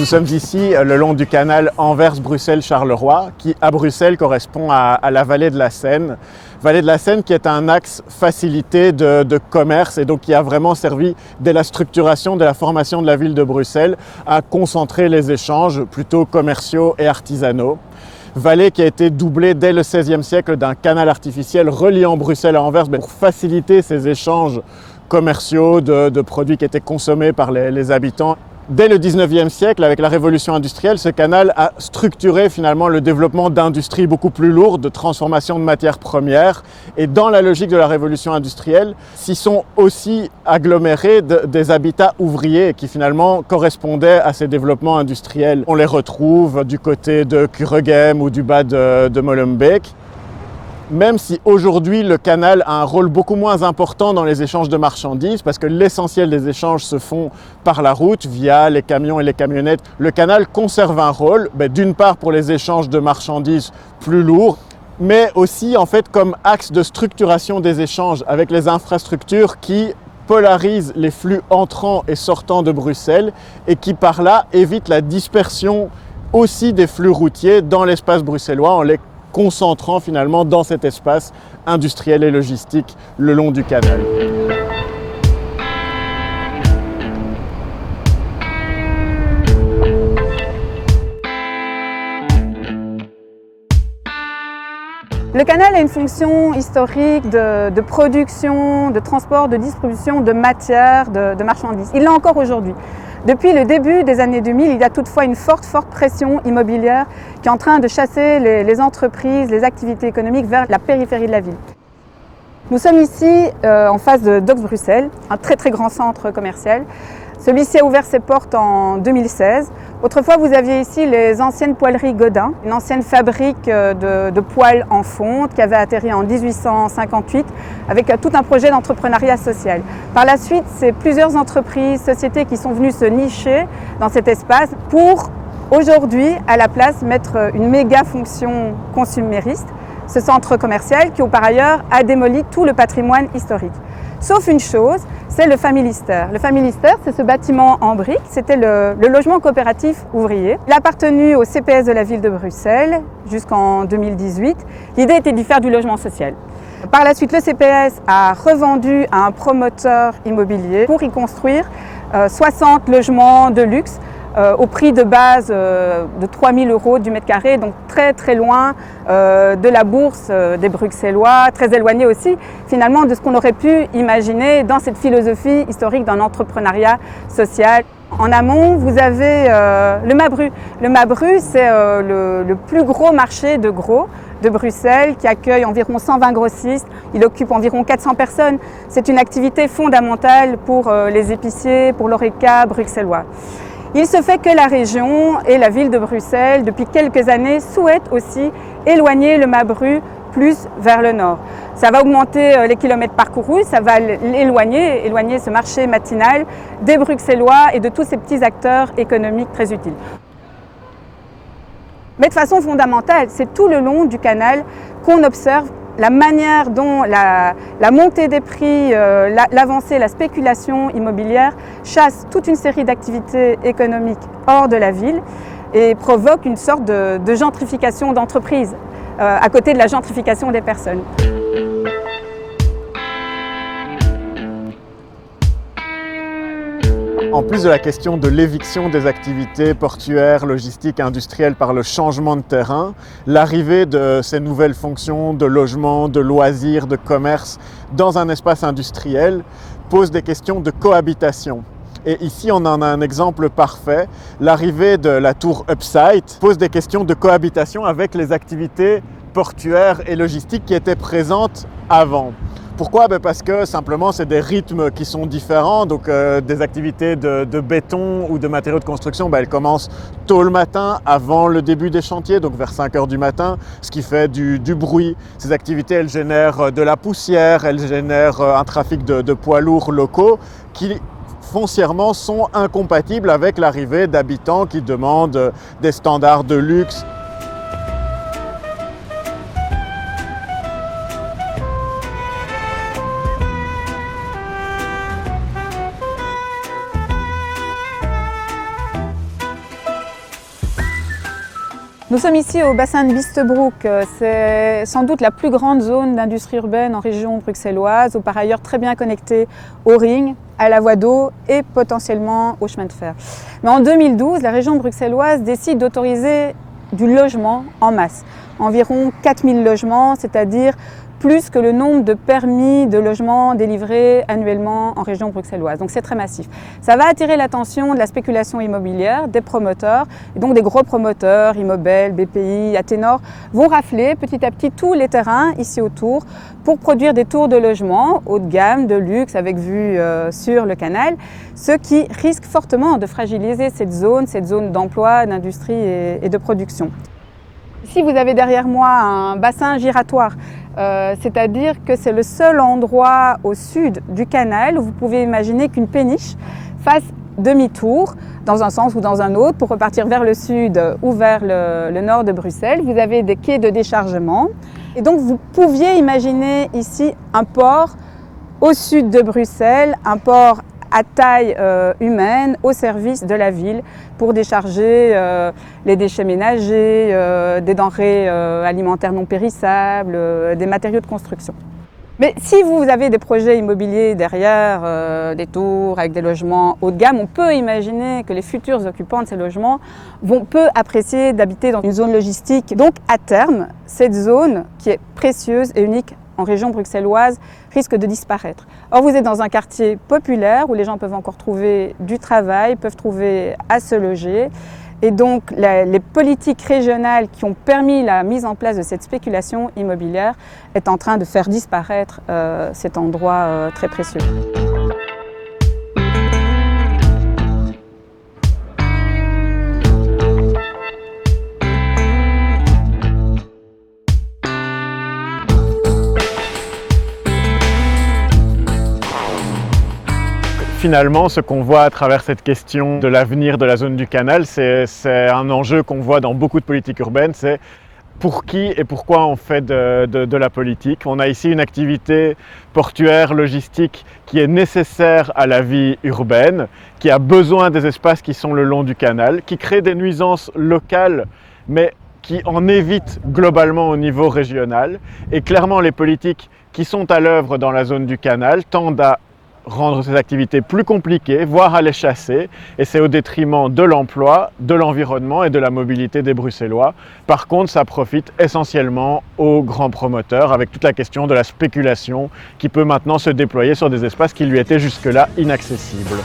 sommes ici le long du canal Anvers-Bruxelles-Charleroi qui, à Bruxelles, correspond à la vallée de la Seine. Vallée de la Seine qui est un axe facilité de commerce et donc qui a vraiment servi dès la structuration, de la formation de la ville de Bruxelles à concentrer les échanges plutôt commerciaux et artisanaux. Vallée qui a été doublée dès le XVIe siècle d'un canal artificiel reliant Bruxelles à Anvers pour faciliter ces échanges commerciaux de produits qui étaient consommés par les habitants. Dès le XIXe siècle, avec la révolution industrielle, ce canal a structuré finalement le développement d'industries beaucoup plus lourdes, de transformation de matières premières. Et dans la logique de la révolution industrielle, s'y sont aussi agglomérés des habitats ouvriers qui finalement correspondaient à ces développements industriels. On les retrouve du côté de Kuregem ou du bas de Molenbeek. Même si aujourd'hui le canal a un rôle beaucoup moins important dans les échanges de marchandises, parce que l'essentiel des échanges se font par la route, via les camions et les camionnettes, le canal conserve un rôle, d'une part pour les échanges de marchandises plus lourds, mais aussi en fait comme axe de structuration des échanges avec les infrastructures qui polarisent les flux entrants et sortants de Bruxelles et qui par là évitent la dispersion aussi des flux routiers dans l'espace bruxellois en les concentrant finalement dans cet espace industriel et logistique le long du canal. Le canal a une fonction historique de production, de transport, de distribution de matières, de marchandises. Il l'a encore aujourd'hui. Depuis le début des années 2000, il y a toutefois une forte pression immobilière qui est en train de chasser les entreprises, les activités économiques vers la périphérie de la ville. Nous sommes ici en face de Docks Bruxelles, un très grand centre commercial. Celui-ci a ouvert ses portes en 2016. Autrefois, vous aviez ici les anciennes poêleries Godin, une ancienne fabrique de poêles en fonte qui avait atterri en 1858 avec tout un projet d'entrepreneuriat social. Par la suite, c'est plusieurs entreprises, sociétés qui sont venues se nicher dans cet espace pour aujourd'hui, à la place, mettre une méga fonction consumériste, ce centre commercial qui, par ailleurs, a démoli tout le patrimoine historique. Sauf une chose, c'est le Familister. Le Familister, c'est ce bâtiment en briques, c'était le logement coopératif ouvrier. Il a appartenu au CPS de la ville de Bruxelles jusqu'en 2018. L'idée était d'y faire du logement social. Par la suite, le CPS a revendu à un promoteur immobilier pour y construire 60 logements de luxe au prix de base de 3 000 € du mètre carré, donc très loin de la bourse des Bruxellois, très éloigné aussi finalement de ce qu'on aurait pu imaginer dans cette philosophie historique d'un entrepreneuriat social. En amont, vous avez le Mabru. Le Mabru, c'est le plus gros marché de gros de Bruxelles qui accueille environ 120 grossistes. Il occupe environ 400 personnes. C'est une activité fondamentale pour les épiciers, pour l'horeca bruxellois. Il se fait que la région et la ville de Bruxelles, depuis quelques années, souhaitent aussi éloigner le Mabru plus vers le nord. Ça va augmenter les kilomètres parcourus, ça va éloigner ce marché matinal des Bruxellois et de tous ces petits acteurs économiques très utiles. Mais de façon fondamentale, c'est tout le long du canal qu'on observe la manière dont la montée des prix, l'avancée, la spéculation immobilière chasse toute une série d'activités économiques hors de la ville et provoque une sorte de gentrification d'entreprises à côté de la gentrification des personnes. En plus de la question de l'éviction des activités portuaires, logistiques, industrielles par le changement de terrain, l'arrivée de ces nouvelles fonctions de logement, de loisirs, de commerce dans un espace industriel pose des questions de cohabitation. Et ici, on en a un exemple parfait. L'arrivée de la tour Upside pose des questions de cohabitation avec les activités portuaires et logistiques qui étaient présentes avant. Pourquoi ? Parce que simplement c'est des rythmes qui sont différents, donc des activités de béton ou de matériaux de construction, elles commencent tôt le matin avant le début des chantiers, donc vers 5 h du matin, ce qui fait du bruit. Ces activités elles génèrent de la poussière, elles génèrent un trafic de poids lourds locaux qui foncièrement sont incompatibles avec l'arrivée d'habitants qui demandent des standards de luxe. Nous sommes ici au bassin de Bistebroek. C'est sans doute la plus grande zone d'industrie urbaine en région bruxelloise, ou par ailleurs très bien connectée au ring, à la voie d'eau et potentiellement au chemin de fer. Mais en 2012, la région bruxelloise décide d'autoriser du logement en masse. Environ 4000 logements, c'est-à-dire plus que le nombre de permis de logement délivrés annuellement en région bruxelloise. Donc c'est très massif. Ça va attirer l'attention de la spéculation immobilière, des promoteurs, et donc des gros promoteurs, Immobel, BPI, Athénor, vont rafler petit à petit tous les terrains ici autour pour produire des tours de logement haut de gamme, de luxe, avec vue sur le canal, ce qui risque fortement de fragiliser cette zone d'emploi, d'industrie et de production. Ici, vous avez derrière moi un bassin giratoire, c'est-à-dire que c'est le seul endroit au sud du canal où vous pouvez imaginer qu'une péniche fasse demi-tour dans un sens ou dans un autre pour repartir vers le sud ou vers le nord de Bruxelles. Vous avez des quais de déchargement et donc vous pouviez imaginer ici un port au sud de Bruxelles, un port à taille humaine au service de la ville pour décharger les déchets ménagers, des denrées alimentaires non périssables, des matériaux de construction. Mais si vous avez des projets immobiliers derrière, des tours avec des logements haut de gamme, on peut imaginer que les futurs occupants de ces logements vont peu apprécier d'habiter dans une zone logistique. Donc à terme, cette zone qui est précieuse et unique en région bruxelloise risque de disparaître. Or, vous êtes dans un quartier populaire où les gens peuvent encore trouver du travail, peuvent trouver à se loger. Et donc, les politiques régionales qui ont permis la mise en place de cette spéculation immobilière est en train de faire disparaître cet endroit très précieux. Finalement, ce qu'on voit à travers cette question de l'avenir de la zone du canal, c'est un enjeu qu'on voit dans beaucoup de politiques urbaines, c'est pour qui et pourquoi on fait de la politique. On a ici une activité portuaire, logistique qui est nécessaire à la vie urbaine, qui a besoin des espaces qui sont le long du canal, qui crée des nuisances locales, mais qui en évite globalement au niveau régional. Et clairement, les politiques qui sont à l'œuvre dans la zone du canal tendent à rendre ces activités plus compliquées, voire à les chasser, et c'est au détriment de l'emploi, de l'environnement et de la mobilité des Bruxellois. Par contre, ça profite essentiellement aux grands promoteurs, avec toute la question de la spéculation qui peut maintenant se déployer sur des espaces qui lui étaient jusque-là inaccessibles.